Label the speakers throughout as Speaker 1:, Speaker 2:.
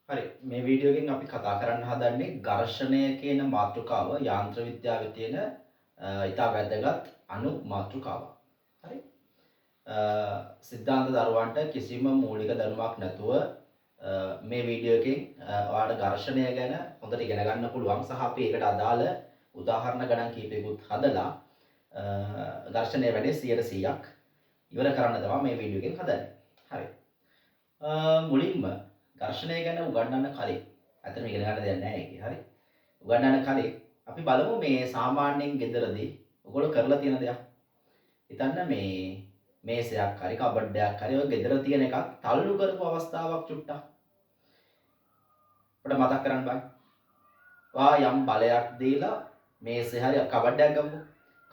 Speaker 1: හරි මේ වීඩියෝ එකෙන් අපි කතා කරන්න හදන්නේ ඝර්ෂණය කියන මාතෘකාව යාන්ත්‍ර විද්‍යාවේ තියෙන ඉතා වැදගත් අනු මාතෘකාවක්. හරි. සිද්ධාන්ත දරුවන්ට කිසිම මූලික දැනුමක් නැතුව මේ වීඩියෝ එකෙන් ඔයාලට ඝර්ෂණය ගැන හොඳට ඉගෙන ගන්න පුළුවන් සහ අපි ඒකට අදාළ උදාහරණ ගණන් කීපයකුත් හදලා ඝර්ෂණය වැඩි 100%ක් ඉවර කරන්න තමයි මේ වීඩියෝ එකෙන් හදන්නේ. හරි. මුලින්ම ඝර්ෂණය ගැන උගන්වන්න කලින් ඇත්තටම ඉගෙන ගන්න දෙයක් නැහැ ඒකේ. හරි. උගන්වන්න කලින් අපි බලමු මේ සාමාන්‍යයෙන් ගෙදරදී ඔයගොල්ලෝ කරලා තියෙන දෙයක්. හිතන්න මේ මේසයක් හරි කබඩයක් හරි ඔය ගෙදර තියෙන එකක් තල්ලු කරපු අවස්ථාවක් චුට්ටක්. අපිට මතක් කරන්න බෑ. වා යම් බලයක් දීලා මේසේ හරි කබඩයක් ගමු.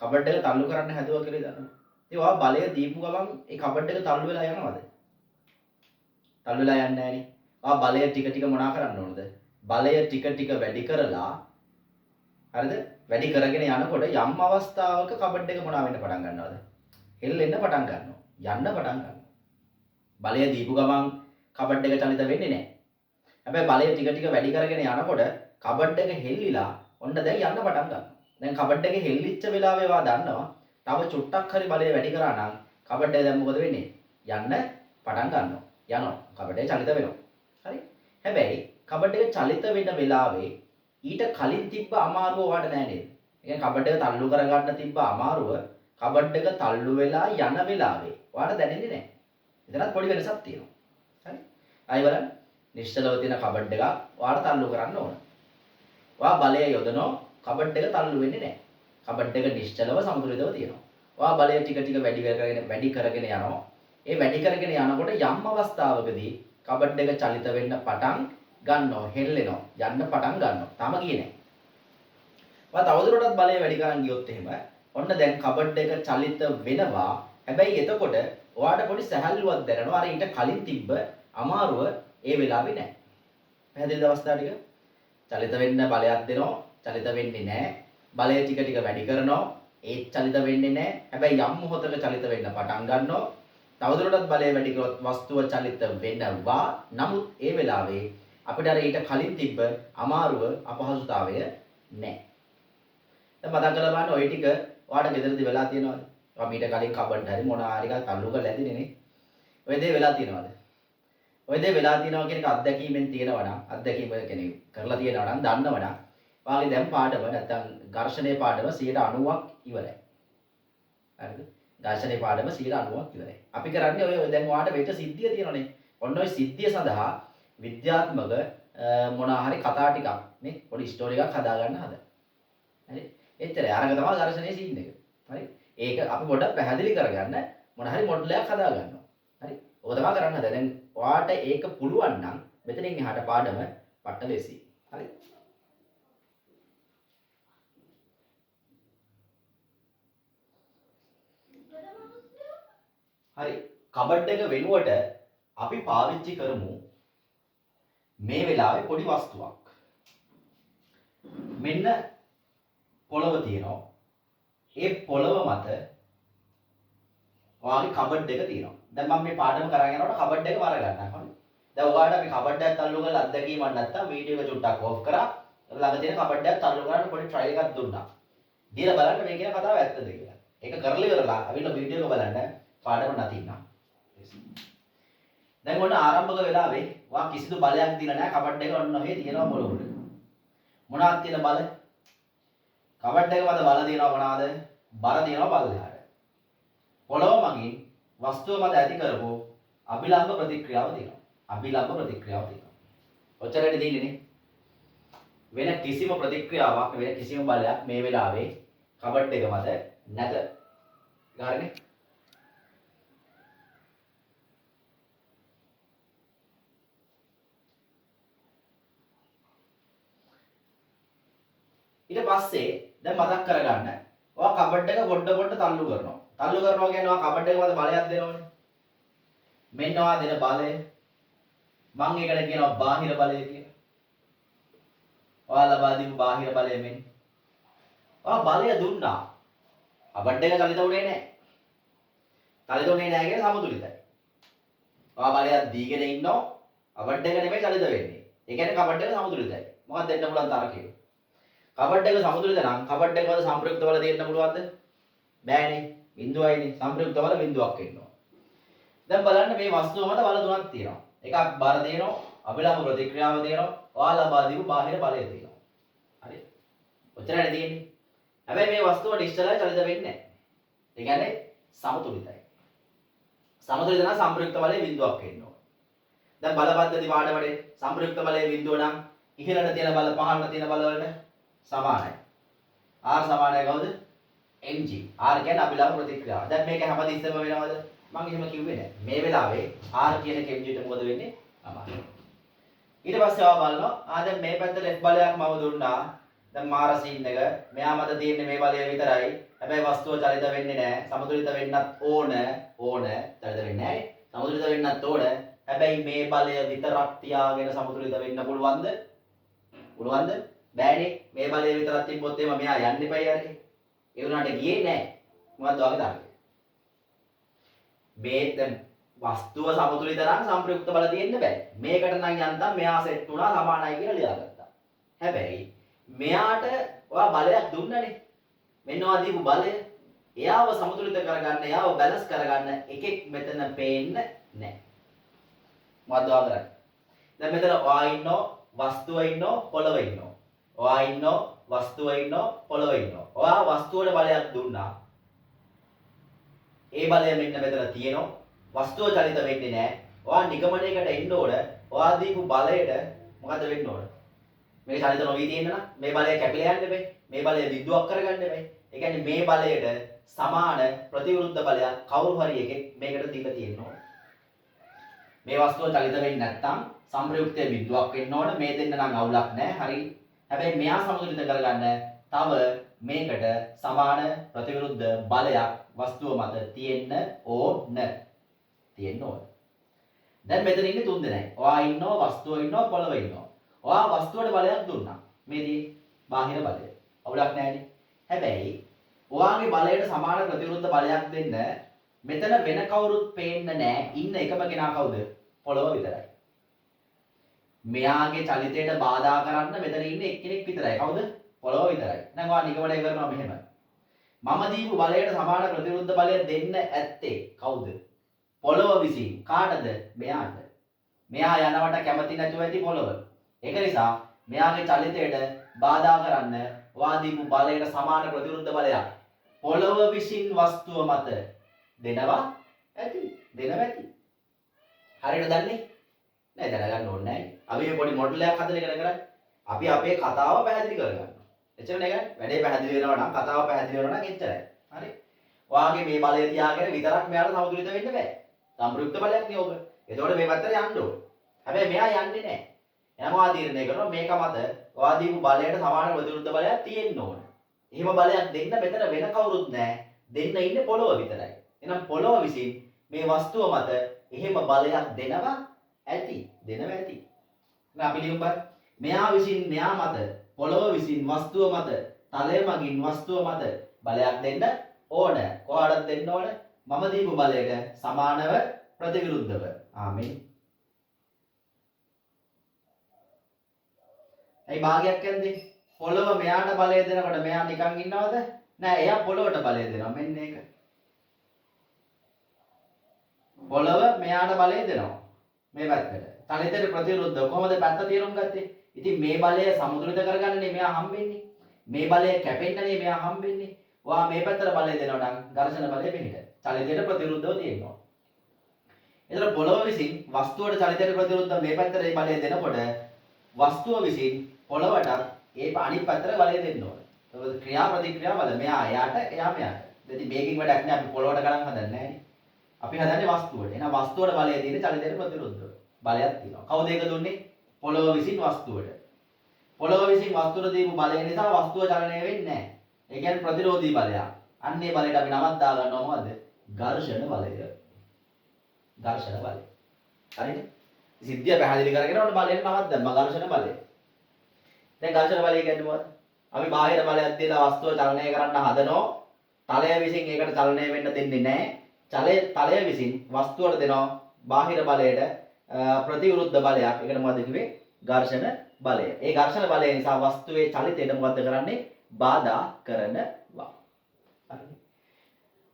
Speaker 1: කබඩ එක තල්ලු කරන්න හැදුවා කියලා දන්නවා. ඉතින් ඔයා බලය දීපු ගමන් ඒ කබඩ එක තල්ලු වෙලා යනවද? තල්ලු වෙලා යන්නේ නැහනේ. බලය ටික ටික මොනා කරන්න ඕනද? බලය ටික ටික වැඩි කරලා හරිද? වැඩි කරගෙන යනකොට යම් අවස්ථාවක කබඩ් එක මොනා වෙන්න පටන් ගන්නවද? හෙල්ලෙන්න පටන් ගන්නවා. යන්න පටන් ගන්නවා. බලය දීපු ගමන් කබඩ් එක චලිත වෙන්නේ නැහැ. හැබැයි බලය ටික ටික වැඩි කරගෙන යනකොට කබඩ් එක හෙල්ලිලා ඔන්න දැන් යන්න පටන් ගන්නවා. දැන් කබඩ් එක හෙල්ලිච්ච වෙලාවේ වා දන්නවා. තව චුට්ටක් හරි බලය වැඩි කරා නම් කබඩ් එක දැන් මොකද වෙන්නේ? යන්න පටන් ගන්නවා. යනවා. කබඩ් එක චලිත වෙනවා. හරි. හැබැයි කබඩ් එක චලිත වෙන වෙලාවේ ඊට කලින් තිබ්බ අමාරුව ඔයාලට නෑ නේද? ඒ කියන්නේ කබඩ් එක තල්ලු කරගන්න තිබ්බ අමාරුව කබඩ් එක තල්ලු වෙලා යන වෙලාවේ ඔයාලට දැනෙන්නේ නෑ. එතනත් පොඩි වෙනසක් තියෙනවා. හරි. ආයි බලන්න. නිශ්චලව තියෙන කබඩ් එකක් ඔයාලට තල්ලු කරන්න ඕන. ඔයා බලය යොදනවා කබඩ් එක තල්ලු වෙන්නේ නෑ. කබඩ් එක නිශ්චලව සමතුලිතව තියෙනවා. ඔයා බලය ටික ටික වැඩි කරගෙන යනවා. ඒ වැඩි කරගෙන යනකොට යම් අවස්ථාවකදී කබඩ් එක චලිත වෙන්න පටන් ගන්නවා හෙල්ලෙනවා යන්න පටන් ගන්නවා තාම ගියේ නැහැ. ඔයා තවදුරටත් බලය වැඩි කරන් ගියොත් එහෙම ඔන්න දැන් කබඩ් එක චලිත වෙනවා. හැබැයි එතකොට ඔයාට පොඩි සැහැල්ලුවක් දැනෙනවා. අර ඊට කලින් තිබ්බ අමාරුව ඒ වෙලාවේ නැහැ. පැහැදිලිද අවස්ථාව ටික? චලිත වෙන්න බලයක් දෙනවා. චලිත වෙන්නේ නැහැ. බලය ටික ටික වැඩි කරනවා. ඒත් චලිත වෙන්නේ නැහැ. හැබැයි යම් මොහොතක චලිත වෙන්න පටන් ගන්නවා. තවදුරටත් බලය වැඩි කරොත් වස්තුව චලිත වෙනවා. නමුත් ඒ වෙලාවේ අපිට අර ඊට කලින් තිබ්බ අමාරුව අපහසුතාවය නැහැ. දැන් මතක් කරලා බලන්න ওই ටික ඔයාලට ගෙදරදී වෙලා තියෙනවද? ඔයා මීට කලින් කබඩ් හරි මොනවා හරි එකක් තල්ලු කරලා ඇදිනේ නේ. ඔය දේ වෙලා තියෙනවද? ඔය දේ වෙලා තියෙනවා කියන එක අත්දැකීමෙන් තියෙනවා නම් අත්දැකීම කෙනෙක් කරලා තියෙනවා නම් දන්නවා නම් වාගේ දැන් පාඩම නැත්තම් ඝර්ෂණයේ පාඩම 90ක් ඉවරයි. හරිද? ඝර්ෂණයේ පාඩම 90ක් ඉවරයි. අපි කරන්නේ ඔය දැන් ඔයාලට වෙච්ච සිද්ධිය තියෙනවනේ. ඔන්න ඔය සිද්ධිය සඳහා විද්‍යාත්මක මොනවා හරි කතා ටිකක් නේ පොඩි ස්ටෝරි එකක් හදා ගන්න හදා. හරි? එච්චරයි. අරක තමයි ඝර්ෂණයේ සීන් එක. හරි? ඒක අපි පොඩ්ඩක් පැහැදිලි කරගන්න මොන හරි මොඩල් එකක් හදා ගන්නවා. හරි? ඔක තමයි කරන්න හදා. දැන් ඔයාට ඒක පුළුවන් නම් මෙතනින් එහාට පාඩම පට්ට ලේසි. හරි? හරි. කබඩ් එක වෙනුවට අපි පාවිච්චි කරමු මේ වෙලාවේ පොඩි වස්තුවක්. මෙන්න පොළව තියෙනවා. ඒ පොළව මත ඔයාගේ කබඩ් එක තියෙනවා. දැන් මම මේ පාඩම කරගෙන යනකොට කබඩ් එක වර ගන්නවා. හරි. දැන් ඔයාලට අපි කබඩ් එකක් තල්ලු කරලා අත්දැකීමක් නැත්තම් වීඩියෝ එක චුට්ටක් ඔෆ් කරා. ළඟ තියෙන කබඩ් එකක් තල්ලු කරන්න පොඩි ට්‍රයි එකක් දුන්නා. දීලා බලන්න මේ කියන කතාව ඇත්තද කියලා. ඒක කරලා ඉවරලා අවිල්ල වීඩියෝ එක බලන්න පාඩම නැතිනම්. දැන් ඔන්න ආරම්භක වෙලාවේ වා කිසිදු බලයක් දීලා නැහැ කබඩ් එක ඔන්න ඔහේ තියෙනවා පොළොවට. මොනවද තියෙන බල? කබඩ් එක මත බල තියෙනවා මොනවාද? බර තියෙනවා පල්ලෙහාට. පොළොව මගින් වස්තුව මත ඇති කරපු අභිලම්බ ප්‍රතික්‍රියාව තියෙනවා. අභිලම්බ ප්‍රතික්‍රියාව තියෙනවා. ඔච්චරයි දෙන්නේ නේ. වෙන කිසිම ප්‍රතික්‍රියාවක් වෙන කිසිම බලයක් මේ වෙලාවේ කබඩ් එක මත නැත. හරිනේ? ඊට පස්සේ දැන් මතක් කරගන්න. ඔයා කබඩ් එක පොඩ තල්ලු කරනවා. තල්ලු කරනවා කියන්නේ ඔයා කබඩ් එක මත බලයක් දෙනවනේ. මෙන්න ඔයා දෙන බලය. මම ඒකට කියනවා බාහිර බලය කියලා. ඔයා ලබා දීපු බාහිර බලය මෙන්න. ඔයා බලය දුන්නා. කබඩ් එක චලිත වුණේ නැහැ. චලිත වුණේ නැහැ කියන්නේ සමතුලිතයි. ඔයා බලයක් දීගෙන ඉන්නවා. කබඩ් එක නෙමෙයි චලිත වෙන්නේ. ඒ කියන්නේ කබඩ් එක සමතුලිතයි. මොකක්ද දෙන්න පුළුවන් තරකය? කබඩ් එක සමතුලිත නම් කබඩ් එකවල සම්ප්‍රයුක්ත බල දෙන්න පුළුවන්ද? බෑනේ. බිඳුවයිනේ. සම්ප්‍රයුක්ත බල බිඳුවක් එනවා. දැන් බලන්න මේ වස්තුව මත බල තුනක් තියෙනවා. එකක් බර දෙනවා, අභිලම්බ ප්‍රතික්‍රියාව දෙනවා, ඔයාලා ලබා දීපු බාහිර බලය දෙනවා. හරි. ඔච්චරයි තියෙන්නේ. හැබැයි මේ වස්තුවට ඉස්සරහට චලිත වෙන්නේ නැහැ. ඒ කියන්නේ සමතුලිතයි. සමතුලිත නම් සම්ප්‍රයුක්ත බලයේ බිඳුවක් එන්න ඕන. දැන් බල පද්ධති පාඩමේ සම්ප්‍රයුක්ත බලයේ බිඳුව නම් ඉහළට තියෙන බල පහළට තියෙන බල වලට සමානයි. R සමානයි කවුද? mg. R කියන්නේ අභිලම්බ ප්‍රතික්‍රියාව. දැන් මේක හැමතිස්සෙම වෙනවද? මම එහෙම කිව්වේ නැහැ. මේ වෙලාවේ R කියන mg ට මොකද වෙන්නේ? අමාරුයි. ඊට පස්සේ ආව බලනවා. දැන් මේ පැත්තට F බලයක් මම දුන්නා. දැන් මාර සීන් එක මෙයා මත තියෙන්නේ මේ බලය විතරයි. හැබැයි වස්තුව චලිත වෙන්නේ නැහැ. සමතුලිත වෙන්නත් ඕන. චලිත වෙන්නේ නැහැ. සමතුලිත වෙන්නත් ඕන. හැබැයි මේ බලය විතරක් තියාගෙන සමතුලිත වෙන්න පුළුවන්ද? පුළුවන්ද? බෑනේ. මේ බලය විතරක් තිබ්බොත් එimhe මෙයා යන්න එපයි හරි. ඒ වුණාට ගියේ නැහැ. මොකද්ද වගේ තරකය? මේ දැන් වස්තුව සමතුලිත නම් සම්ප්‍රයුක්ත බල තියෙන්න බෑ. මේකට නම් යන්තම් මෙයා සෙට් වුණා සමානයි කියලා ලියාගත්තා. හැබැයි මෙයාට ඔයා බලයක් දුන්නනේ. මෙන්න ඔයා දීපු බලය එයාව සමතුලිත කරගන්න, එයාව බැලන්ස් කරගන්න එකෙක් මෙතන පේන්නේ නැහැ. මොකද්ද ඔයා කරන්නේ? දැන් මෙතන ඔයා ඉන්නෝ, වස්තුව ඉන්නෝ, පොළව ඉන්නෝ. ඔයා ඉන්නෝ, වස්තුව ඉන්නෝ, පොළව ඉන්නෝ. ඔයා වස්තුවට බලයක් දුන්නා. ඒ බලය මෙන්න මෙතන තියෙනවා. වස්තුව චලිත වෙන්නේ නැහැ. ඔයා නිගමනයකට එන්න ඕන. ඔයා දීපු බලයට මොකද වෙන්න ඕන? මේක චලිත නොවී තියෙන්න නම් මේ බලය කැපිලා යන්න බෑ. මේ බලය බිඳුවක් කරගන්න බෑ. ඒ කියන්නේ මේ බලයට සමාන ප්‍රතිවිරුද්ධ බලයක් කවුරු හරි එකෙක් මේකට දීලා තියෙනවා. මේ වස්තුව චලිත වෙන්නේ නැත්නම් සම්ප්‍රයුක්තයේ බිඳුවක් වෙන්න ඕන. මේ දෙන්න නම් අවුලක් නැහැ. හරි. හැබැයි මෙයා සමතුලිත කරගන්න තව මේකට සමාන ප්‍රතිවිරුද්ධ බලයක් වස්තුව මත තියෙන්න ඕන. දැන් මෙතන ඉන්නේ තුන් දෙනයි. ඔයා ඉන්නවා, වස්තුව ඉන්නවා, පොළව ඉන්නවා. ඔයා වස්තුවට බලයක් දුන්නා. මේදී බාහිර බලය. අවුලක් නැහැනේ. හැබැයි ඔයාගේ බලයට සමාන ප්‍රතිවිරුද්ධ බලයක් දෙන්න මෙතන වෙන කවුරුත් පේන්නේ නැහැ. ඉන්න එකම කෙනා කවුද? පොළව විතරයි. මෙයාගේ චලිතයට බාධා කරන්න මෙතන ඉන්නේ එක්කෙනෙක් විතරයි. කවුද? පොළව විතරයි. දැන් ඔයා නිගමනය කරනවා මෙහෙම. මම දීපු බලයට සමාන ප්‍රතිවිරුද්ධ බලය දෙන්න ඇත්තේ කවුද? පොළව විසින්. කාටද? මෙයාට. මෙයා යනවට කැමති නැතුව ඇති පොළව. ඒක නිසා මෙයාගේ චලිතයට බාධා කරන්න ඔයා දීපු බලයට සමාන ප්‍රතිවිරුද්ධ බලයක් පොළව විසින් වස්තුව මත දෙනවා ඇති. හරියට දන්නේ? නෑ දැනගන්න ඕනේ නෑ. අපි මේ පොඩි මොඩල් එකක් හදලා ඉගෙන කරන්නේ. අපි අපේ කතාව පැහැදිලි කරගන්නවා. එච්චරනේ ගන්නේ. වැඩේ පැහැදිලි වෙනවා නම් කතාව පැහැදිලි වෙනවා නම් එච්චරයි. හරි. ඔයාගේ මේ බලය තියාගෙන විතරක් මෙයාට සමතුලිත වෙන්න බෑ. සම්ප්‍රයුක්ත බලයක් නේ ඔබ. එතකොට මේ පැත්තට යන්න ඕනේ. හැබැයි මෙයා යන්නේ නැහැ. එහෙනම් ඔයා තීරණය කරනවා මේක මත ඔයා දීපු බලයට සමාන ප්‍රතිවිරුද්ධ බලයක් තියෙන්න ඕන. එහෙම බලයක් දෙන්න මෙතන වෙන කවුරුත් නැහැ. දෙන්න ඉන්නේ පොළව විතරයි. එහෙනම් පොළව විසින් මේ වස්තුව මත එහෙම බලයක් දෙනවා ඇති. එහෙනම් අපි ලියමු බලන්න. මෙයා විසින් මෙයා මත පොළව විසින් වස්තුව මත තලය මගින් වස්තුව මත බලයක් දෙන්න ඕන. කොහාටද දෙන්න ඕන? මම දීපු බලයට සමානව ප්‍රතිවිරුද්ධව. ආමෙන්. ඇයි භාගයක් කියන්නේ? පොළව මෙයාට බලය දෙනකොට මෙයා නිකන් ඉන්නවද? නෑ, එයා පොළවට බලය දෙනවා. මෙන්න ඒක. පොළව මෙයාට බලය දෙනවා. මේ පැත්තට. තනිතර ප්‍රතිවිරුද්ධ කොහොමද පැත්ත තීරුම් ගත්තේ? ඉතින් මේ බලය සමතුලිත කරගන්නනේ මෙයා හම්බෙන්නේ. මේ බලය කැපෙන්නනේ මෙයා හම්බෙන්නේ. ඔයා මේ පැත්තට බලය දෙනවා නම් ඝර්ෂණ බලය පිළිට. චලිතයට ප්‍රතිවිරුද්ධව තියෙනවා. එතන පොළව විසින් වස්තුවට චලිතයට ප්‍රතිවිරුද්ධව මේ පැත්තට මේ බලය දෙනකොට වස්තුව විසින් පොළවට ඒ අනිත් පැත්තට බලය දෙන්න ඕනේ. ඒක ක්‍රියා ප්‍රතික්‍රියා බල. මෙයා එයාට, එයා මෙයාට. ඉතින් මේකෙන් වැඩක් නෑ. අපි පොළවට ගණන් හදන්නේ නෑනේ. අපි හදන්නේ වස්තුවට. එහෙනම් වස්තුවට බලය දෙන්නේ චලිතයට ප්‍රතිවිරුද්ධව. බලයක් තියෙනවා. කවුද ඒක දුන්නේ? පොළව විසින් වස්තුවට. පොළව විසින් වස්තුවට දීපු බලය නිසා වස්තුව චලනය වෙන්නේ නැහැ. ඒ කියන්නේ ප්‍රතිරෝධී බලයක්. අන්නේ බලයට අපි නමක් දා ගන්නවා මොකද්ද? ඝර්ෂණ බලය. ඝර්ෂණ බලය. හරිද? සිද්ධිය පැහැදිලි කරගෙන ඔන්න බලයට නමක් දැම්මා ඝර්ෂණ බලය. දැන් ඝර්ෂණ බලය කියන්නේ මොකද්ද? අපි බාහිර බලයක් දීලා වස්තුව චලනය කරන්න හදනෝ. තලය විසින් ඒකට චලනය වෙන්න දෙන්නේ නැහැ. තලය විසින් වස්තුවට දෙනවා බාහිර බලයට ප්‍රතිවිරුද්ධ බලයක්. ඒකට මොකද කිව්වේ? ඝර්ෂණ බලය. ඒ ඝර්ෂණ බලය නිසා වස්තුවේ චලිතයට මොකද කරන්නේ? බාධා කරනවා. හරි.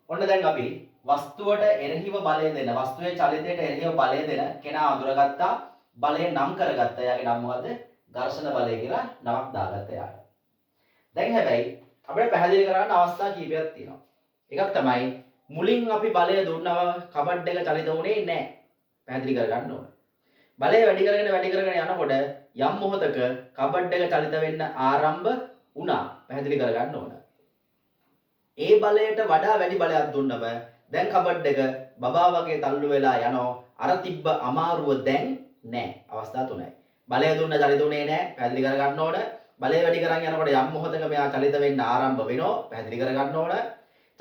Speaker 1: ඔන්න දැන් අපි වස්තුවට එරෙහිව බලය දෙන, වස්තුවේ චලිතයට එරෙහිව බලය දෙන කෙනා අඳුරගත්තා, බලය නම් කරගත්තා. එයාගේ නම මොකද්ද? ඝර්ෂණ බලය කියලා නමක් දාගත්තා එයාට. දැන් හැබැයි අපිට පැහැදිලි කරගන්න අවස්ථා කීපයක් තියෙනවා. එකක් තමයි මුලින් අපි බලය දුන්නව කබඩ් එක චලිත වුණේ නැහැ. පැහැදිලි කරගන්න ඕන. බලය වැඩි කරගෙන යනකොට යම් මොහොතක කබඩ් එක චලිත වෙන්න ආරම්භ වුණා. පැහැදිලි කරගන්න ඕන. ඒ බලයට වඩා වැඩි බලයක් දුන්නම දැන් කබඩ් එක බබා වගේ තල්ලු වෙලා යනවා. අර තිබ්බ අමාරුව දැන් නැහැ. අවස්ථා තුනයි. බලය දුන්න චලිත උනේ නැහැ. පැහැදිලි කරගන්න ඕන. බලය වැඩි කරන් යනකොට යම් මොහොතක මෙයා චලිත වෙන්න ආරම්භ වෙනවා. පැහැදිලි කරගන්න ඕන.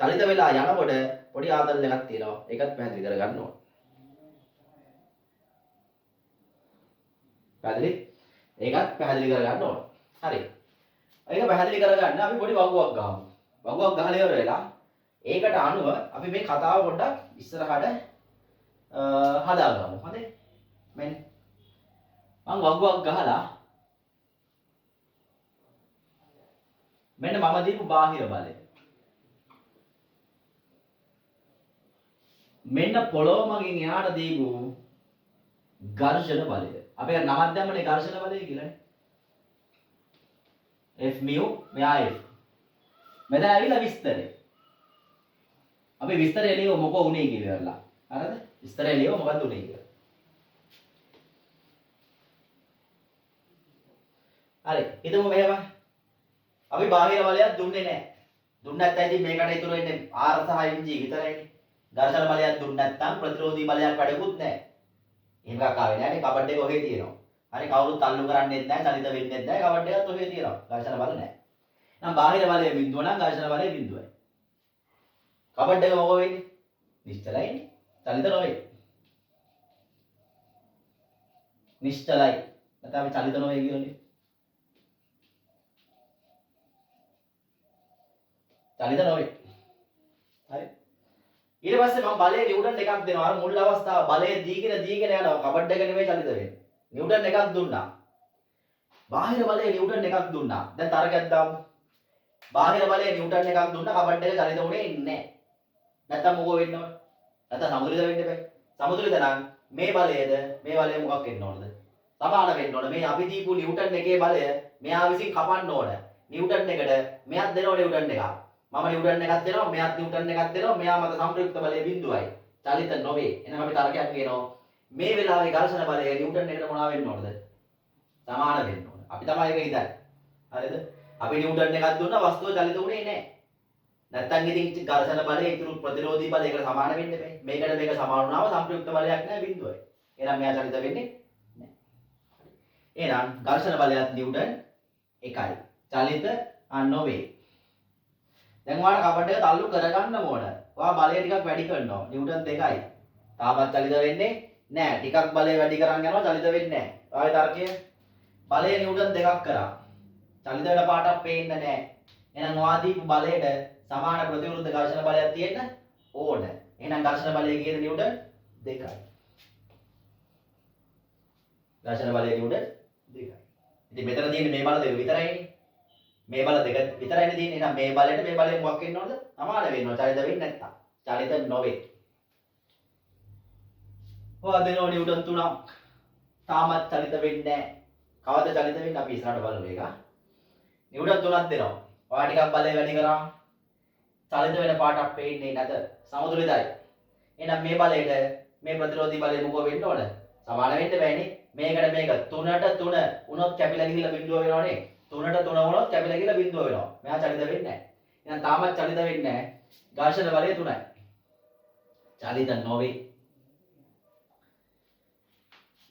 Speaker 1: චලිත වෙලා යනකොට පොඩි ආතල් එකක් තියෙනවා. ඒකත් පැහැදිලි කරගන්න ඕන. පැහැදිලි? ඒකත් පැහැදිලි කරගන්න ඕන. හරි. ඒක පැහැදිලි කරගන්න අපි පොඩි වගුවක් ගහමු. වගුවක් ගහලා ඉවර වෙලා ඒකට අනුව අපි මේ කතාව පොඩ්ඩක් ඉස්සරහට හදාගමු. හරි? මෙන්න මම වගුවක් ගහලා මෙන්න මම දීපු බාහිර බලය. මෙන්න පොළොව මගින් එහාට දීපු ඝර්ෂණ බලය. අපි අර නමක් දැම්මනේ ඝර්ෂණ බලය කියලානේ. F mu මෙයා F. මෙතන ඇවිල්ලා විස්තරය. අපි විස්තරය ලියමු මොකෝ උනේ කියලා. හරිද? විස්තරය ලියමු මොකද්ද උනේ කියලා. හරි. හිතමු මෙහෙම. අපි බාහිර බලයක් දුන්නේ නැහැ. දුන්නේ නැත්නම් ඉතින් මේකට ඉතුරු වෙන්නේ R සහ mg විතරයිනේ. ඝර්ෂණ බලයක් දුන්නේ නැත්නම් ප්‍රතිරෝධී බලයක් වැඩකුත් නැහැ. එහෙම එකක් ආවේ නැහැ නේ. කබඩ් එක ඔහේ තියෙනවා. හරි කවුරුත් තල්ලු කරන්නේත් නැහැ, චලිත වෙන්නේත් නැහැ. කබඩ් එකත් ඔහේ තියෙනවා. ඝර්ෂණ බල නැහැ. නම් බාහිර බලය බිඳුව නම් ඝර්ෂණ බලය බිඳුවයි. කබඩ් එක මොකෝ වෙන්නේ? නිශ්චලයිනේ. චලිත නොවේ. නිශ්චලයි. නැත්නම් අපි චලිත නොවේ කියලානේ. චලිත නොවේ. හරි. ඊට පස්සේ මම බලය නිව්ටන් එකක් දෙනවා. අර මුල් අවස්ථාව බලය දීගෙන යනවා. කබඩ් එක නෙමෙයි චලිත වෙන්නේ. නිව්ටන් එකක් දුන්නා. බාහිර බලය නිව්ටන් එකක් දුන්නා. දැන් තරගයක් දාමු. බාහිර බලය නිව්ටන් එකක් දුන්නා. කබඩ් එක චලිත වුණේ නැහැ. නැත්තම් මොකෝ වෙන්න ඕන? නැත්තම් සමතුලිත වෙන්න බෑ. සමතුලිත නම් මේ බලයද මේ බලය මොකක් වෙන්න ඕනද? සමාන වෙන්න ඕන. මේ අපි දීපු නිව්ටන් එකේ බලය මෙයා විසින් කපන්න ඕන. නිව්ටන් එකට මෙයක් දෙනවා නිව්ටන් එකක්. මම නිව්ටන් එකක් දෙනවා, මෙයාත් නිව්ටන් එකක් දෙනවා. මෙයා මත සංප්‍රයුක්ත බලය බිඳුවයි. චලිත නොවේ. එහෙනම් අපි තර්කයක් කියනවා. මේ වෙලාවේ ඝර්ෂණ බලය නිව්ටන් එකට මොනවා වෙන්න ඕනද? සමාන වෙන්න ඕන. අපි තමයි ඒක හිතන්නේ. හරිද? අපි නිව්ටන් එකක් දුන්නා වස්තුව චලිත වුණේ නැහැ. නැත්තම් ඉතින් ඝර්ෂණ බලය ඉතුරු ප්‍රතිරෝධී බලයකට සමාන වෙන්න බෑ. මේකට මේක සමාන වුණාම සංප්‍රයුක්ත බලයක් නැහැ බිඳුවයි. එහෙනම් මෙයා චලිත වෙන්නේ නැහැ. එහෙනම් ඝර්ෂණ බලයත් නිව්ටන් එකයි. චලිත නොවේ. දැන් ඔයාලා කබඩ් එක තල්ලු කරගන්න ඕන. ඔයා බලය ටිකක් වැඩි කරනවා. නිව්ටන් 2යි. තාමත් චලිත වෙන්නේ නැහැ. ටිකක් බලය වැඩි කරන් යනවා චලිත වෙන්නේ නැහැ. ඔයාගේ තර්කය බලය නිව්ටන් 2ක් කරා. චලිත වෙන පාටක් පේන්නේ නැහැ. එහෙනම් ඔයා දීපු බලයට සමාන ප්‍රතිවිරුද්ධ ඝර්ෂණ බලයක් තියෙන්න ඕන. එහෙනම් ඝර්ෂණ බලය කීයද නිව්ටන් 2යි. ඝර්ෂණ බලය නිව්ටන් 2යි. ඉතින් මෙතන තියෙන්නේ මේ බල දෙක විතරයිනේ. මේ බල දෙක විතරයිනේ තියෙන්නේ. එහෙනම් මේ බලයට මේ බලය මොකක් වෙන්න ඕනද? සමාන වෙන්න ඕන. චලිත වෙන්නේ නැත්තම්. චලිත නොවේ. ඔයා දෙනෝ නිව්ටන් 3ක්. තාමත් චලිත වෙන්නේ නැහැ. කවද චලිත වෙන්නේ අපි ඉස්සරහට බලමු ඒක. නිව්ටන් 3ක් දෙනවා. ඔයා ටිකක් බලය වැඩි කරා. චලිත වෙන පාටක් පේන්නේ නැත. සමතුලිතයි. එහෙනම් මේ බලයට මේ ප්‍රතිරෝධී බලය මොකෝ වෙන්න ඕන? සමාන වෙන්න බෑනේ. මේකට මේක 3ට 3 වුණොත් කැපිලා ගිහිල්ලා බිඳුව වෙනවනේ. 3ට 3 වුණොත් කැපිලා ගිහිල්ලා බිඳුව වෙනවා. මෙයා චලිත වෙන්නේ නැහැ. එහෙනම් තාමත් චලිත වෙන්නේ නැහැ. ඝර්ෂණ බලය 3යි. චලිත නොවේ.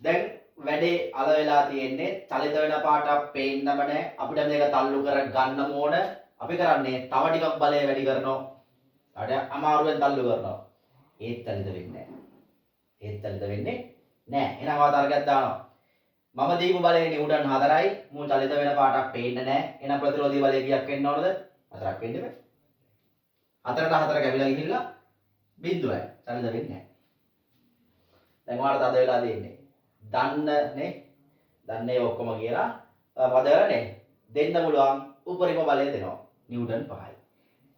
Speaker 1: දැන් වැඩේ අල වෙලා තියෙන්නේ චලිත වෙන පාටක් පේන්නම නැහැ. අපිට මේක තල්ලු කර ගන්නම ඕන. අපි කරන්නේ තව ටිකක් බලය වැඩි කරනවා. අර අමාරුවෙන් තල්ලු කරනවා. ඒත් චලිත වෙන්නේ නැහැ. ඒත් චලිත වෙන්නේ නැහැ. එහෙනම් ආතරගයක් දානවා. මම දීපු බලය නිව්ටන් 4යි. මූ චලිත වෙන පාටක් පේන්නේ නැහැ. එහෙනම් ප්‍රතිරෝධී බලය කීයක් වෙන්න ඕනද? 4ක් වෙන්න බෑ. 4ට 4 කැවිලා ගිහිල්ලා බිඳුවයි. චලිත වෙන්නේ නැහැ. දැන් ඔයාලට අද වෙලා තියෙන්නේ. දන්නනේ දන්නේ ඔක්කොම කියලා මොකද කරන්නේ? දෙන්න පුළුවන් උපරිම බලය දෙනවා. නිව්ටන් 5යි.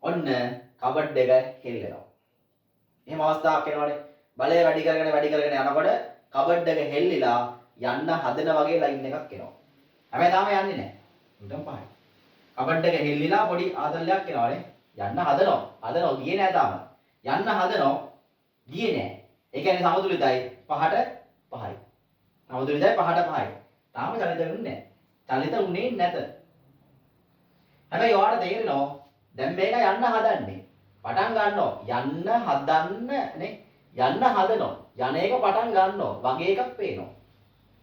Speaker 1: ඔන්න කබඩ් එක හෙල්ලෙනවා. එහෙම අවස්ථාවක් එනවනේ. බලය වැඩි කරගෙන යනකොට කබඩ් එක හෙල්ලිලා යන්න හදන වගේ ලයින් එකක් එනවා. හැබැයි තාම යන්නේ නැහැ. නිව්ටන් 5යි. කබඩ් එක හෙල්ලිලා පොඩි ආතල්ලයක් එනවනේ. යන්න හදනවා ගියේ නෑ තාම. යන්න හදනවා ගියේ නෑ. ඒ කියන්නේ සමතුලිතයි 5ට 5යි. සමතුලිතයි 5ට 5යි. තාම චලිත වෙන්නේ නෑ. චලිත උනේ නැත. හැබැයි ඔයාලට තේරෙනවා දැන් මේක යන්න හදන්නේ. පටන් ගන්නවා. යන්න හදන්න නේ. යන්න හදනවා. යන එක පටන් ගන්නවා වගේ එකක් පේනවා.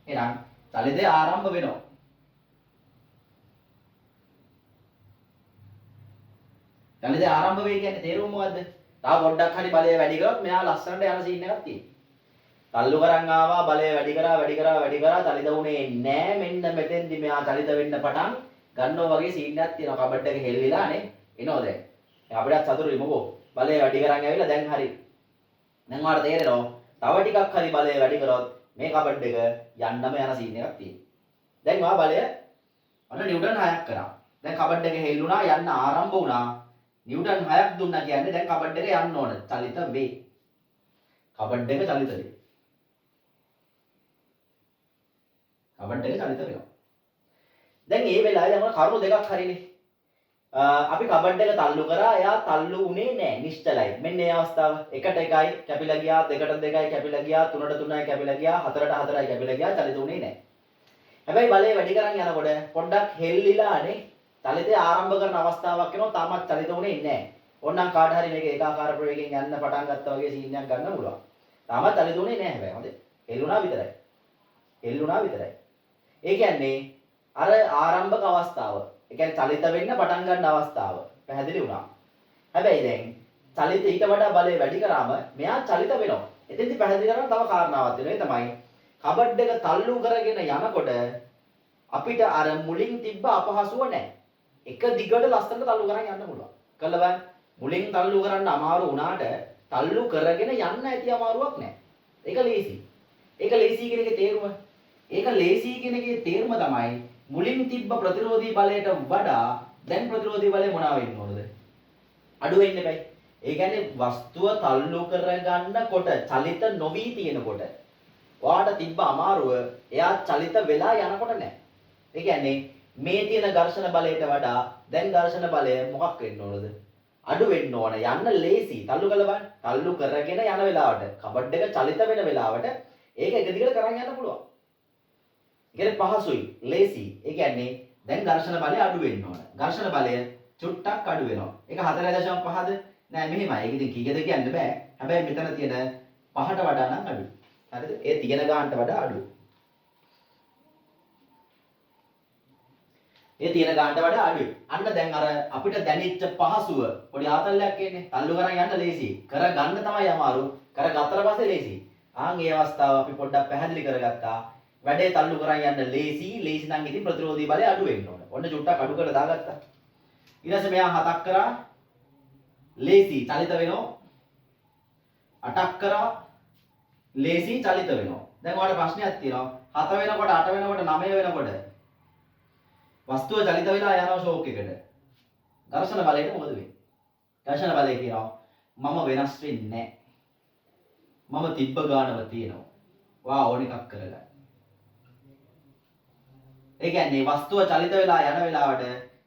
Speaker 1: එහෙනම් චලිතය ආරම්භ වෙනවා. චලිතය ආරම්භ වෙයි කියන්නේ තේරුම මොකද්ද? තව පොඩ්ඩක් හරි බලය වැඩි කරොත් මෙයා ලස්සනට යන සීන් එකක් තියෙනවා. තල්ලු කරන් ආවා බලය වැඩි කරා චලිත වුණේ නෑ. මෙන්න මෙතෙන්දි මෙයා චලිත වෙන්න පටන් ගන්නවා වගේ සීන් එකක් තියෙනවා. කබඩ් එක හෙල්ලිලා නේ. එනවා දැන්. අපිටත් සතුටුයි මොකෝ. බලය වැඩි කරන් ඇවිල්ලා දැන් හරි. දැන් ඔයාලට තේරෙනවා තව ටිකක් හරි බලය වැඩි කරොත් මේ කබඩ් එක යන්නම යන සීන් එකක් තියෙනවා. දැන් ඔයා බලය අන්න නිව්ටන් 6ක් කරා. දැන් කබඩ් එක හෙල්ලුණා යන්න ආරම්භ වුණා. නිව්ටන් 6ක් දුන්නා කියන්නේ දැන් කබඩ් එක යන්න ඕන. චලිත වේ. කබඩ් එක චලිත වේ. කබඩ් එක චලිත වෙනවා. දැන් මේ වෙලාවේ යන කරුණු දෙකක් හරිනේ. අපි කබඩ් එක තල්ලු කරා. එයා තල්ලු උනේ නැහැ. නිශ්චලයි. මෙන්න මේ අවස්ථාව. 1ට 1යි කැපිලා ගියා. 2ට 2යි කැපිලා ගියා. 3ට 3යි කැපිලා ගියා. 4ට 4යි කැපිලා ගියා. චලිත උනේ නැහැ. හැබැයි බලය වැඩි කරන් යනකොට පොඩ්ඩක් හෙල්ලිලානේ. චලිතය ආරම්භ කරන අවස්ථාවක් එනවා. තාමත් චලිත උනේ නැහැ. ඕනනම් කාට හරි මේක ඒකාකාර ප්‍රවේගයෙන් යන්න පටන් ගත්තා වගේ සීන් එකක් ගන්න පුළුවන්. තාමත් චලිත උනේ නැහැ හැබැයි. හොඳේ. හෙල්ලුණා විතරයි. ඒ කියන්නේ අර ආරම්භක අවස්ථාව. ඒ කියන්නේ චලිත වෙන්න පටන් ගන්න අවස්ථාව. පැහැදිලි වුණා. හැබැයි දැන් චලිත ඊට වඩා බලය වැඩි කරාම මෙයා චලිත වෙනවා. එතෙන්දි පැහැදිලි කරන තව කාරණාවක් තියෙනවා. ඒ තමයි කබඩ් එක තල්ලු කරගෙන යනකොට අපිට අර මුලින් තිබ්බ අපහසුව නැහැ. එක දිගට ලස්සනට තල්ලු කරන් යන්න පුළුවන්. කළා බලන්න. මුලින් තල්ලු කරන්න අමාරු වුණාට තල්ලු කරගෙන යන්න ඇති අමාරුවක් නැහැ. ඒක ලේසි. ඒක ලේසි කියන එකේ තේරුම. ඒක ලේසි කියන එකේ තේරුම තමයි මුලින් තිබ්බ ප්‍රතිරෝධී බලයට වඩා දැන් ප්‍රතිරෝධී බලය මොනවා වෙන්න ඕනද? අඩු වෙන්න බෑ. ඒ කියන්නේ වස්තුව තල්ලු කරගන්නකොට චලිත නොවි තියෙනකොට ඔයාට තිබ්බ අමාරුව එයා චලිත වෙලා යනකොට නැහැ. ඒ කියන්නේ මේ තියෙන ඝර්ෂණ බලයට වඩා දැන් ඝර්ෂණ බලය මොකක් වෙන්න ඕනද? අඩු වෙන්න ඕන. යන්න ලේසි. තල්ලු කළ බලන්න. තල්ලු කරගෙන යන වෙලාවට කබඩ් එක චලිත වෙන වෙලාවට ඒක එක දිගට කරන් යන්න පුළුවන්. ඒකේ පහසුයි. ලේසි. ඒ කියන්නේ දැන් ඝර්ෂණ බලය අඩු වෙන්න ඕන. ඝර්ෂණ බලය චුට්ටක් අඩු වෙනවා. ඒක 4.5ද? නෑ මෙහෙමයි. ඒක ඉතින් කීයද කියන්න බෑ. හැබැයි මෙතන තියෙන 5ට වඩා නම් අඩුයි. හරිද? ඒ තියෙන ගානට වඩා අඩුයි. ඒ තියෙන ගානට වඩා අඩුයි. අන්න දැන් අර අපිට දැනෙච්ච පහසුව පොඩි ආතල්ලයක් එන්නේ. තල්ලු කරන් යන්න ලේසි. කරගන්න තමයි අමාරු. කරගත්තට පස්සේ ලේසි. ආන් ඒ අවස්ථාව අපි පොඩ්ඩක් පැහැදිලි කරගත්තා. වැඩේ තල්ලු කරන් යන්න ලේසි. ලේසි නම් ඉතින් ප්‍රතිරෝධී බලය අඩු වෙන්න ඕන. ඔන්න චුට්ටක් අඩු කරලා දාගත්තා. ඊට පස්සේ මෙයා 7ක් කරා. ලේසි චලිත වෙනවා. 8ක් කරා. ලේසි චලිත වෙනවා. දැන් ඔයාලට ප්‍රශ්නයක් තියෙනවා. 7 වෙනකොට 8 වෙනකොට 9 වෙනකොට වස්තුව චලිත වෙලා යනවා ෂෝක් එකට. ඝර්ෂණ බලයට මොකද වෙන්නේ? ඝර්ෂණ බලය කියනවා මම වෙනස් වෙන්නේ නැහැ. මම තිබ්බ ගානව තියෙනවා. වා ඕන එකක් කරගන්න. ඒ කියන්නේ වස්තුව චලිත වෙලා යන වෙලාවට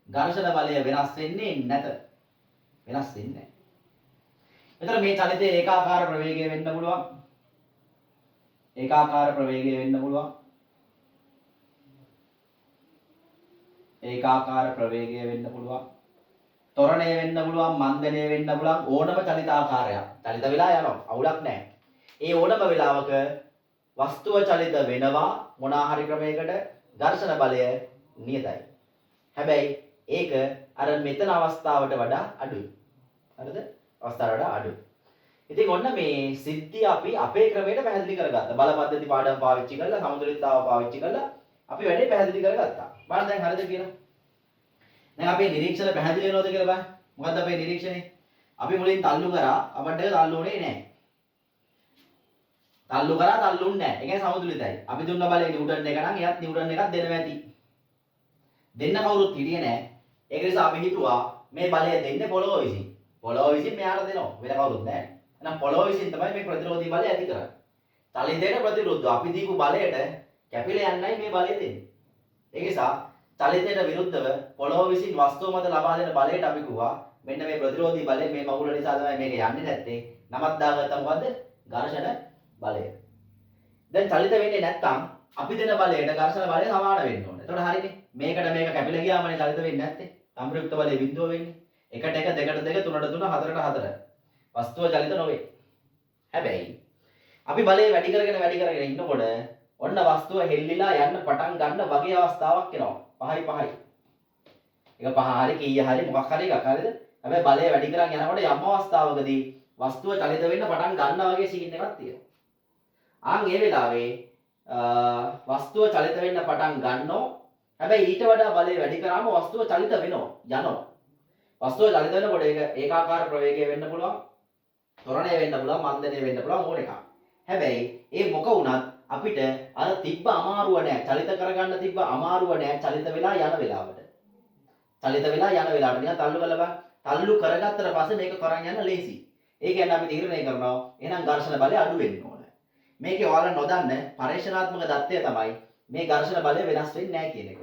Speaker 1: ඝර්ෂණ බලය වෙනස් වෙන්නේ නැත. වෙනස් වෙන්නේ නැහැ. එතන මේ චලිතයේ ඒකාකාර ප්‍රවේගය වෙන්න පුළුවන්. ඒකාකාර ප්‍රවේගය වෙන්න පුළුවන්. ඒකාකාර ප්‍රවේගය වෙන්න පුළුවන්. ත්වරණය වෙන්න පුළුවන්, මන්දනය වෙන්න පුළුවන් ඕනම චලිත ආකාරයක්. චලිත වෙලා යනවා. අවුලක් නැහැ. ඒ ඕනම වෙලාවක වස්තුව චලිත වෙනවා මොනවා හරි ක්‍රමයකට ඝර්ෂණ බලය නියතයි. හැබැයි ඒක අර මෙතන අවස්ථාවට වඩා අඩුයි. හරිද? අවස්ථාවට වඩා අඩුයි. ඉතින් ඔන්න මේ සිද්ධිය අපි අපේ ක්‍රමයට පැහැදිලි කරගත්තා. බල පද්ධති පාඩම පාවිච්චි කරලා සමතුලිතතාව පාවිච්චි කරලා අපි වැඩේ පැහැදිලි කරගත්තා. බලන්න දැන් හරිද කියලා. දැන් අපේ නිරීක්ෂණ පැහැදිලි වෙනවද කියලා බලන්න. මොකද්ද අපේ නිරීක්ෂණේ? අපි මුලින් තල්ලු කරා, අපිට ඒක තල්ලු වුණේ නැහැ. තල්ලු කරා තල්ලුන්නේ නැහැ. ඒ කියන්නේ සමතුලිතයි. අපි දුන්න බලේ නිව්ටන් එක නම් එයත් නිව්ටන් එකක් දෙනවා ඇති. දෙන්න කවුරුත් හිටියේ නැහැ. ඒක නිසා අපි හිතුවා මේ බලය දෙන්නේ පොළොව විසින්. පොළොව විසින් මෙයාට දෙනවා. වෙන කවුරුත් නැහැ. එහෙනම් පොළොව විසින් තමයි මේ ප්‍රතිරෝධී බලය ඇති කරන්නේ. චලිතයට ප්‍රතිවිරුද්ධව අපි දීපු බලයට කැපිලා යන්නයි මේ බලය දෙන්නේ. ඒ නිසා චලිතයට විරුද්ධව පොළොව විසින් වස්තුව මත ලබා දෙන බලයට අපි කිව්වා මෙන්න මේ ප්‍රතිරෝධී බලය මේ මගුල නිසා තමයි මේක යන්නේ නැත්තේ. නමක් දාගත්තා මොකද්ද? ඝර්ෂණ බලය. දැන් චලිත වෙන්නේ නැත්තම් අපි දෙන බලයට ඝර්ෂණ බලය සමාන වෙන්න ඕනේ. එතකොට හරිනේ. මේකට මේක කැපිලා ගියාමනේ චලිත වෙන්නේ නැත්තේ. සම්ප්‍රයුක්ත බලය බිඳුව වෙන්නේ. 1ට 1 2ට 2 3ට 3 4ට 4. වස්තුව චලිත නොවේ. හැබැයි අපි බලය වැඩි කරගෙන ඉන්නකොට ඔන්න වස්තුව හෙල්ලිලා යන්න පටන් ගන්න වගේ අවස්ථාවක් එනවා. 5යි 5යි. ඒක 5 හරි කීය හරි මොකක් හරි එකක් හරිද? හැබැයි බලය වැඩි කරන් යනකොට යම් අවස්ථාවකදී වස්තුව චලිත වෙන්න පටන් ගන්නවා වගේ සීන් එකක් තියෙනවා. ආන් ඒ වෙලාවේ වස්තුව චලිත වෙන්න පටන් ගන්නෝ. හැබැයි ඊට වඩා බලය වැඩි කරාම වස්තුව චලිත වෙනවා යනවා. වස්තුව චලිත වෙනකොට ඒක ඒකාකාර ප්‍රවේගය වෙන්න පුළුවන්. ත්වරණය වෙන්න පුළුවන්, මන්දනය වෙන්න පුළුවන් ඕන එකක්. හැබැයි ඒ මොක වුණත් අපිට අර තිබ්බ අමාරුව නෑ. චලිත කරගන්න තිබ්බ අමාරුව නෑ චලිත වෙලා යන වෙලාවට. චලිත වෙලා යන වෙලාවට නිකන් තල්ලු කරලා බලන්න. තල්ලු කරගත්තට පස්සේ මේක කරන් යන්න ලේසි. ඒ කියන්නේ අපි තීරණය කරනවා එහෙනම් ඝර්ෂණ බලය අඩු වෙන්න ඕන. මේකේ ඔයාලා නොදන්න පරීක්ෂණාත්මක தත්ත්වය තමයි මේ ඝර්ෂණ බලය වෙනස් වෙන්නේ නැහැ කියන එක.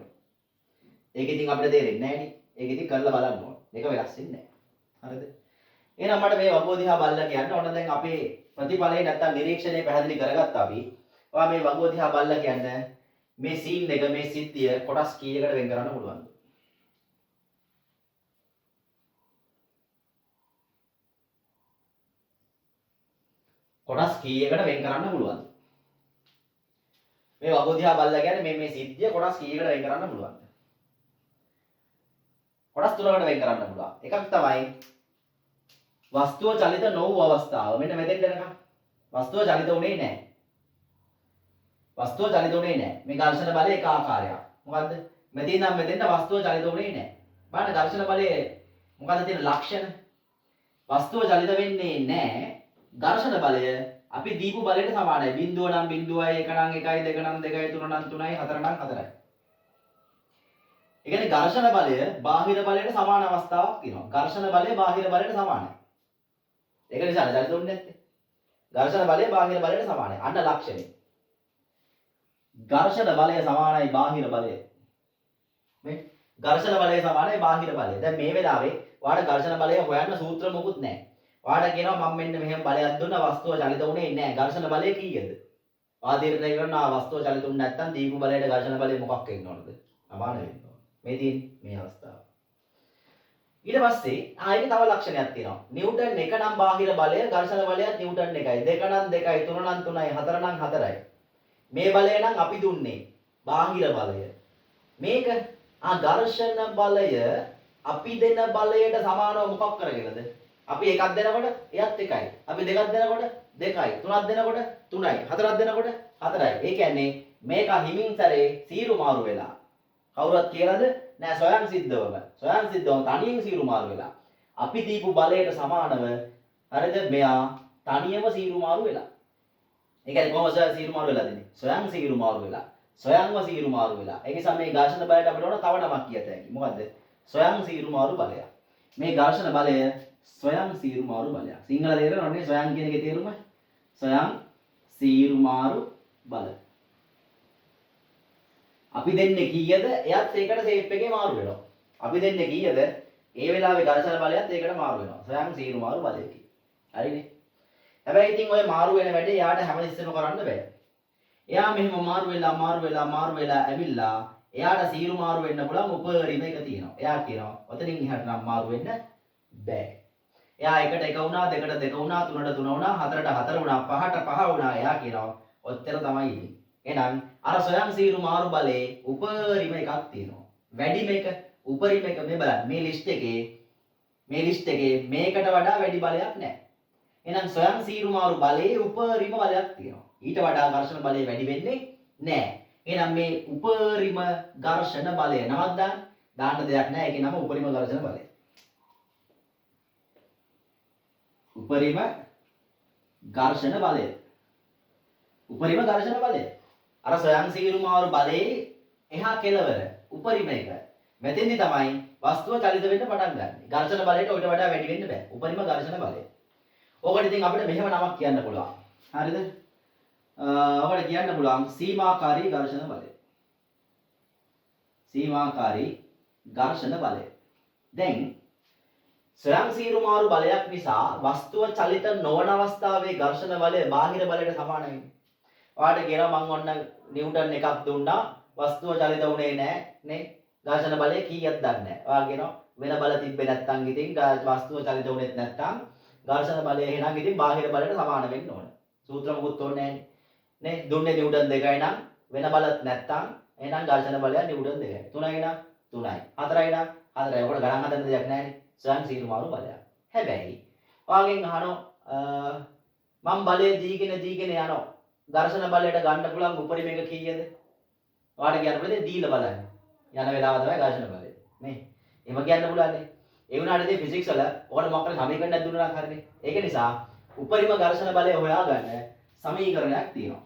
Speaker 1: ඒක ඉතින් අපිට තේරෙන්නේ නැහැ නේ. ඒක ඉතින් කරලා බලන්න ඕන. මේක වෙනස් වෙන්නේ නැහැ. හරිද? එහෙනම් මට මේ වගුව දිහා බලලා කියන්න ඕන දැන් අපේ ප්‍රතිඵලය නැත්තම් නිරීක්ෂණය පැහැදිලි කරගත්තා අපි. ඔයා මේ වගුව දිහා බලලා කියන්න මේ සීන් එක මේ සිද්ධිය කොටස් කීයකට වෙන් කරන්න පුළුවන්ද? කොටස් කීයකට වෙන් කරන්න පුළුවන්ද? මේ වගුව දිහා බලලා කියන්නේ මේ සිද්ධිය කොටස් කීයකට වෙන් කරන්න පුළුවන්ද? කොටස් තුනකට වෙන් කරන්න පුළුවන්. එකක් තමයි වස්තුව චලිත නොවූ අවස්ථාව. මෙන්න මෙතෙන් යනකම් වස්තුව චලිත උනේ නැහැ. වස්තුව චලිත උනේ නැහැ. මේ ඝර්ෂණ බලය එක ආකාරයක්. මොකද්ද? මෙතන ඉඳන් මෙතෙන්ට වස්තුව චලිත උනේ නැහැ. බලන්න ඝර්ෂණ බලයේ මොකද්ද තියෙන ලක්ෂණ? වස්තුව චලිත වෙන්නේ නැහැ. ඝර්ෂණ බලය අපි දීපු බලයට සමානයි. බිඳුව නම් බිඳුවයි, එක නම් එකයි, දෙක නම් දෙකයි, තුන නම් තුනයි, හතර නම් හතරයි. ඒ කියන්නේ ඝර්ෂණ බලය බාහිර බලයට සමාන අවස්ථාවක් තියෙනවා. ඝර්ෂණ බලය බාහිර බලයට සමානයි. ඒක නිසා චලිත වෙන්නේ නැත්තේ. ඝර්ෂණ බලය බාහිර බලයට සමානයි. අන්න ලක්ෂණය. ඝර්ෂණ බලය සමානයි බාහිර බලය. මේ ඝර්ෂණ බලය සමානයි බාහිර බලය. දැන් මේ වෙලාවේ ඔයාලට ඝර්ෂණ බලය හොයන්න සූත්‍ර මොකුත් නැහැ. ඔයාලට කියනවා මම මෙන්න මෙහෙම බලයක් දුන්නා වස්තුව චලිත වුණේ නැහැ. ඝර්ෂණ බලය කීයද? ඔයා තීරණය කරනවා වස්තුව චලිත වුනේ නැත්නම් දීපු බලයට ඝර්ෂණ බලය මොකක් වෙන්න ඕනද? සමාන වෙන්න ඕන. මේ තියෙන්නේ මේ අවස්ථාව. ඊට පස්සේ ආයෙත් තව ලක්ෂණයක් තියෙනවා. නිව්ටන් 1 නම් බාහිර බලය, ඝර්ෂණ බලයත් නිව්ටන් 1යි. 2 නම් 2යි, 3 නම් 3යි, 4 නම් 4යි. මේ බලය නම් අපි දුන්නේ බාහිර බලය. මේක ඝර්ෂණ බලය අපි දෙන බලයට සමානව මොකක් කරගෙනද? අපි එකක් දෙනකොට එයත් එකයි. අපි දෙකක් දෙනකොට දෙකයි. තුනක් දෙනකොට තුනයි. හතරක් දෙනකොට හතරයි. ඒ කියන්නේ මේක හිමින් සැරේ සීරු මාරු වෙලා. කවුරුත් කියලාද? නෑ සොයන් සිද්ධවම. සොයන් සිද්ධවම තනියෙන් සීරු මාරු වෙලා. අපි දීපු බලයට සමානව හරිද? මෙයා තනියම සීරු මාරු වෙලා. ඒ කියන්නේ කොහොමද සොයන් සීරු මාරු වෙලා දෙන්නේ? සොයන් සීරු මාරු වෙලා. සොයන්ව සීරු මාරු වෙලා. ඒ නිසා මේ ඝර්ෂණ බලයට අපිට ඕන තව නමක් කියත හැකි. මොකද්ද? සොයන් සීරු මාරු බලය. මේ ඝර්ෂණ බලය සොයන් සීරු මාරු බලයක්. සිංහල තේරෙනවනේ සොයන් කියන එකේ තේරුම? සොයන් සීරු මාරු බල. අපි දෙන්නේ කීයද? එයත් ඒකට ෂේප් එකේ මාරු වෙනවා. අපි දෙන්නේ කීයද? ඒ වෙලාවේ ඝර්ෂණ බලයත් ඒකට මාරු වෙනවා. සොයන් සීරු මාරු බලයකින්. හරිනේ. හැබැයි ඉතින් ඔය මාරු වෙන වැඩේ යාට හැමතිස්සෙම කරන්න බෑ. එයා මෙහෙම මාරු වෙලා ඇවිල්ලා එයාට සීරු මාරු වෙන්න පුළුවන් උපරිම එක තියෙනවා. එයා කියනවා ඔතනින් එහාට නම් මාරු වෙන්න බෑ. එයා එකට එක වුණා, දෙකට දෙක වුණා, තුනට තුන වුණා, හතරට හතර වුණා, පහට පහ වුණා. එයා කියනවා ඔච්චර තමයි ඉන්නේ. එහෙනම් අර සොයන් සීරු මාරු බලේ උපරිම එකක් තියෙනවා. වැඩිම එක, උපරිම එක මේ බලන්න. මේ ලිස්ට් එකේ මේකට වඩා වැඩි බලයක් නැහැ. එහෙනම් සොයන් සීරු මාරු බලේ උපරිම බලයක් තියෙනවා. ඊට වඩා ඝර්ෂණ බලය වැඩි වෙන්නේ නැහැ. එහෙනම් මේ උපරිම ඝර්ෂණ බලය නමක් දාන්න දෙයක් නැහැ. ඒකේ නම උපරිම ඝර්ෂණ බලය. උපරිම ඝර්ෂණ බලය. උපරිම ඝර්ෂණ බලය. අර සොයන් සීරු මාරු බලයේ එහා කෙළවර උපරිම එක. මෙතෙන්දි තමයි වස්තුව චලිත වෙන්න පටන් ගන්න. ඝර්ෂණ බලයට ඊට වඩා වැඩි වෙන්න බෑ. උපරිම ඝර්ෂණ බලය. ඕකට ඉතින් අපිට මෙහෙම නමක් කියන්න පුළුවන්. හරිද? අපිට කියන්න පුළුවන් සීමාකාරී ඝර්ෂණ බලය. සීමාකාරී ඝර්ෂණ බලය. දැන් ස්වයං සීරු මාරු බලයක් නිසා වස්තුව චලිත නොවන අවස්ථාවේ ඝර්ෂණ බලය බාහිර බලයට සමාන වෙනවා. ඔයාලට කියනවා මම ඔන්න නිව්ටන් එකක් දුන්නා වස්තුව චලිත වුණේ නැහැ නේ. ඝර්ෂණ බලය කීයක් දන්නේ නැහැ. ඔයා කියනවා වෙන බල තිබ්බේ නැත්නම් ඉතින් වස්තුව චලිත වුණෙත් නැත්නම් ඝර්ෂණ බලය එහෙනම් ඉතින් බාහිර බලයට සමාන වෙන්න ඕන. සූත්‍ර මොකුත් ඕනේ නැහැ නේ. දුන්නේ නිව්ටන් 2යි නම් වෙන බලත් නැත්නම් එහෙනම් ඝර්ෂණ බලය නිව්ටන් 2යි. 3යි නම් 3යි. 4යි නම් 4යි. ඔකට ගණන් හදන්න දෙයක් නැහැ නේ. ස්වයං සීරු මාරු බලයක්. හැබැයි ඔයාගෙන් අහනවා මම බලය දීගෙන යනවා. ඝර්ෂණ බලයට ගන්න පුළුවන් උපරිම එක කීයද? ඔයාලට කියන්න පුළුවන් දීලා බලන්න. යන වෙලාව තමයි ඝර්ෂණ බලය. නේ. එහෙම කියන්න පුළුවන් නේ. ඒ වුණාට ඉතින් ෆිසික්ස් වල ඔයාලට මොකක්ද සමීකරණයක් දුන්නා නම් හරිනේ. ඒක නිසා උපරිම ඝර්ෂණ බලය හොයාගන්න සමීකරණයක් තියෙනවා.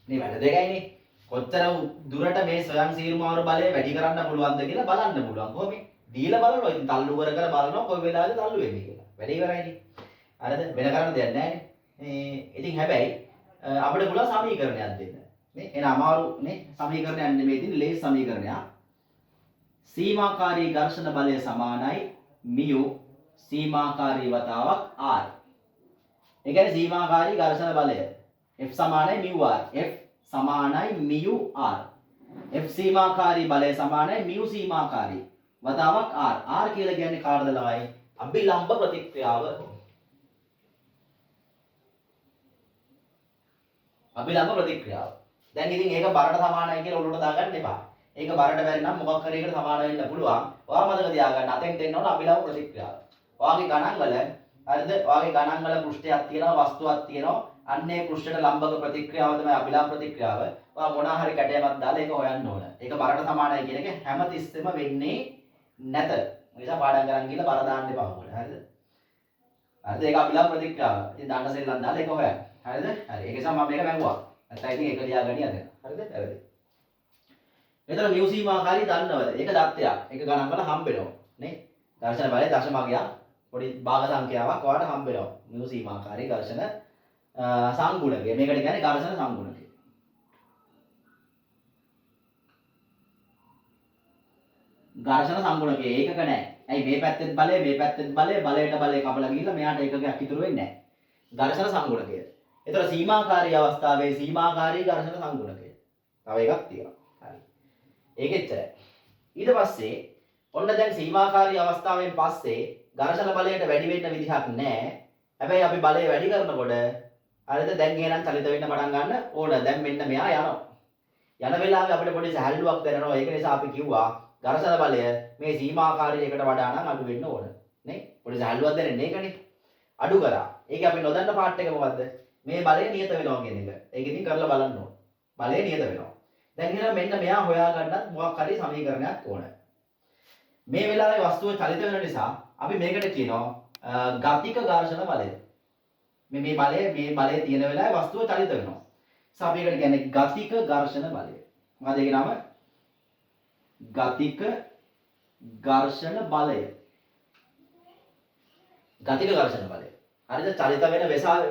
Speaker 1: මේ වැඩ දෙකයිනේ. කොච්චර දුරට මේ ස්වයං සීරු මාරු බලය වැඩි කරන්න පුළුවන්ද කියලා බලන්න පුළුවන්. කොහොමද? දීලා බලනවා. ඉතින් තල්ලු කර බලනවා කොයි වෙලාවෙද තල්ලු වෙන්නේ කියලා. වැඩේ ඉවරයිනේ. හරිද? වෙන කරන්න දෙයක් නැහැ නේ. ඉතින් හැබැයි අපිට පුළුවන් සමීකරණයක් දෙන්න. නේ? එන අමාරු නේ සමීකරණයක් නෙමෙයි තියෙන්නේ ලේසි සමීකරණයක්. සීමාකාරී ඝර්ෂණ බලය සමානයි mu සීමාකාරී වතාවක් r. ඒ කියන්නේ සීමාකාරී ඝර්ෂණ බලය F සමානයි mu r. F සමානයි mu r. F සීමාකාරී බලය සමානයි mu සීමාකාරී වතාවක් r. r කියලා කියන්නේ කාටද ළමයි? අභිලම්බ ප්‍රතික්‍රියාව. අභිලම්බ ප්‍රතික්‍රියාව. දැන් ඉතින් ඒක බරට සමානයි කියලා ඔලුවට දාගන්න එපා. ඒක බරට බැරි නම් මොකක් හරි එකට සමාන වෙන්න පුළුවන්. ඔයා මතක තියාගන්න අතෙන් දෙන්න ඕන අභිලම්බ ප්‍රතික්‍රියාව. ඔයාගේ ගණන් වල හරිද? ඔයාගේ ගණන් වල පෘෂ්ඨයක් තියෙනවා වස්තුවක් තියෙනවා. අන්නේ පෘෂ්ඨයට ලම්බක ප්‍රතික්‍රියාව තමයි අභිලම්බ ප්‍රතික්‍රියාව. ඔයා මොනවා හරි කැටයමක් දාලා ඒක හොයන්න ඕන. ඒක බරට සමානයි කියන එක හැමතිස්සෙම වෙන්නේ නැත. ඒ නිසා පාඩම් කරන් ගිහලා බර දාන්න එපා මොකද. හරිද? හරිද? ඒක අභිලම්බ ප්‍රතික්‍රියාව. ඉතින් දන්න සෙල්ලම් දාලා ඒක හොයන්න. හරිද? හරි. ඒක නිසා මම මේක වැංගුවා. නැත්නම් ඉතින් ඒක ලියා ගනියද? හරිද? හරිද? එතන mu සීමාකාරී දන්නවද? ඒක දත්තයක්. ඒක ගණන් වල හම්බ වෙනවා. නේ? ඝර්ෂණ බලය දශමගයක් පොඩි භාග සංඛ්‍යාවක් ඔයාලට හම්බ වෙනවා. mu සීමාකාරී ඝර්ෂණ සංගුණකය. මේකට කියන්නේ ඝර්ෂණ සංගුණකය. ඝර්ෂණ සංගුණකය ඒකක නැහැ. ඇයි මේ පැත්තෙත් බලය මේ පැත්තෙත් බලය බලයට බලය කපලා ගිහිල්ලා මෙයාට ඒකකයක් ඉතුරු වෙන්නේ නැහැ. ඝර්ෂණ සංගුණකය. ඒතර සීමාකාරී අවස්ථාවේ සීමාකාරී ඝර්ෂණ සංගුණකය. තව එකක් තියෙනවා. හරි. ඒක එච්චරයි. ඊට පස්සේ ඔන්න දැන් සීමාකාරී අවස්ථාවෙන් පස්සේ ඝර්ෂණ බලයට වැඩි වෙන්න විදිහක් නැහැ. හැබැයි අපි බලය වැඩි කරනකොට හරිද දැන් එහෙනම් චලිත වෙන්න පටන් ගන්න ඕන. දැන් මෙන්න මෙයා යනවා. යන වෙලාවේ අපිට පොඩි සැහැල්ලුවක් දැනෙනවා. ඒක නිසා අපි කිව්වා ඝර්ෂණ බලය මේ සීමාකාරී එකට වඩා නම් අඩු වෙන්න ඕන. නේ? පොඩි සැහැල්ලුවක් දැනෙන්නේ ඒකනේ. අඩු කරා. ඒක අපි නොදන්න පාර්ට් එක මොකද්ද? මේ බලය නියත වෙනවා කියන එක. ඒක ඉතින් කරලා බලන්න ඕන. බලය නියත වෙනවා. දැන් එහෙනම් මෙන්න මෙයා හොයාගන්නත් මොකක් හරි සමීකරණයක් ඕන. මේ වෙලාවේ වස්තුව චලිත වෙන නිසා අපි මේකට කියනවා ගතික ඝර්ෂණ බලය. මේ බලය තියෙන වෙලාවේ වස්තුව චලිත වෙනවා. අපි ඒකට කියන්නේ ගතික ඝර්ෂණ බලය. මොකද ඒකේ නම? ගතික ඝර්ෂණ බලය. ගතික ඝර්ෂණ බලය. හරිද? චලිත වෙන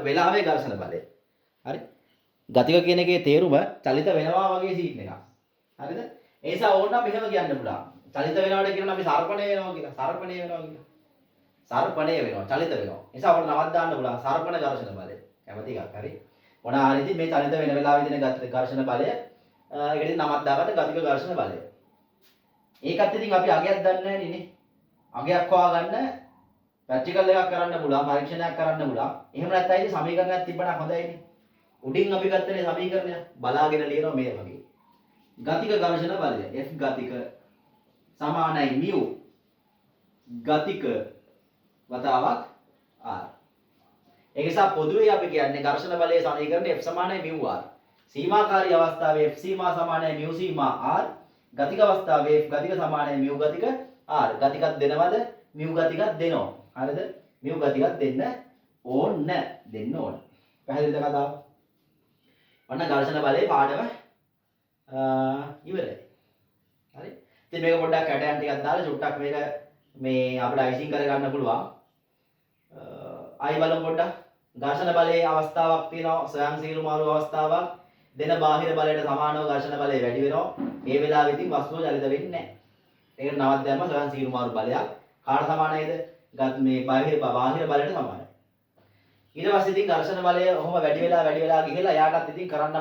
Speaker 1: වෙලාවේ ඝර්ෂණ බලය. හරි? ගතික කියන එකේ තේරුම චලිත වෙනවා වගේ සීන් එකක්. හරිද? ඒ නිසා ඕනනම් මෙහෙම කියන්න පුළුවන්. චලිත වෙනවට කියනවා අපි සර්පණය වෙනවා කියලා. සර්පණය වෙනවා කියලා. සර්පණය වෙනවා, චලිත වෙනවා. ඒ නිසා අපිට නමක් දාන්න පුළුවන් සර්පණ ඝර්ෂණ බලය. කැමති එකක් හරි. මොන හරි ඉතින් මේ චලිත වෙන වෙලාවේ දින ඝර්ෂණ බලය ඒකට නමක් දාගත්ත ගතික ඝර්ෂණ බලය. ඒකත් ඉතින් අපි අගයක් දන්නේ නැහැ නේ. අගයක් හොයාගන්න ප්‍රැක්ටිකල් එකක් කරන්න පුළුවන්, පරීක්ෂණයක් කරන්න පුළුවන්. එහෙම නැත්නම් ඉතින් සමීකරණයක් තිබ්බනම් හොඳයිනේ. උඩින් අපි ගත්තනේ සමීකරණය බලාගෙන ලියනවා මේ වගේ. ගතික ඝර්ෂණ බලය F ගතික සමානයි mu ගතික වතාවක් r. ඒ නිසා පොදුවේ අපි කියන්නේ ඝර්ෂණ බලයේ සමීකරණය F සමානයි mu r. සීමාකාරී අවස්ථාවේ F සීමා සමානයි mu සීමා r. ගතික අවස්ථාවේ F ගතික සමානයි mu ගතික r. ගතිකක් දෙනවද? mu ගතිකක් දෙනවා. හරිද? mu ගතිකක් දෙන්න ඕන. පැහැදිලිද කතාව? ඔන්න ඝර්ෂණ බලයේ පාඩම ඉවරයි. හරි. ඉතින් මේක පොඩ්ඩක් කැටයන් ටිකක් දාලා චුට්ටක් මේක මේ අපිට අයිසිං කරගන්න පුළුවන්. ආයි බලමු පොඩ්ඩක්. ඝර්ෂණ බලයේ අවස්ථාවක් තියෙනවා. ස්වයං සීරු මාරු අවස්ථාවක්. දෙන බාහිර බලයට සමානව ඝර්ෂණ බලය වැඩි වෙනවා. මේ වෙලාවෙ ඉතින් වස්තුව චලිත වෙන්නේ නැහැ. ඒකට නවත් දැම්ම ස්වයං සීරු මාරු බලයක්. කාට සමානයිද? මේ බාහිර බලයට සමානයි. ඊට පස්සේ ඉතින් ඝර්ෂණ බලය ඔහොම වැඩි වෙලා ගිහලා එයාටත් ඉතින් කරන්න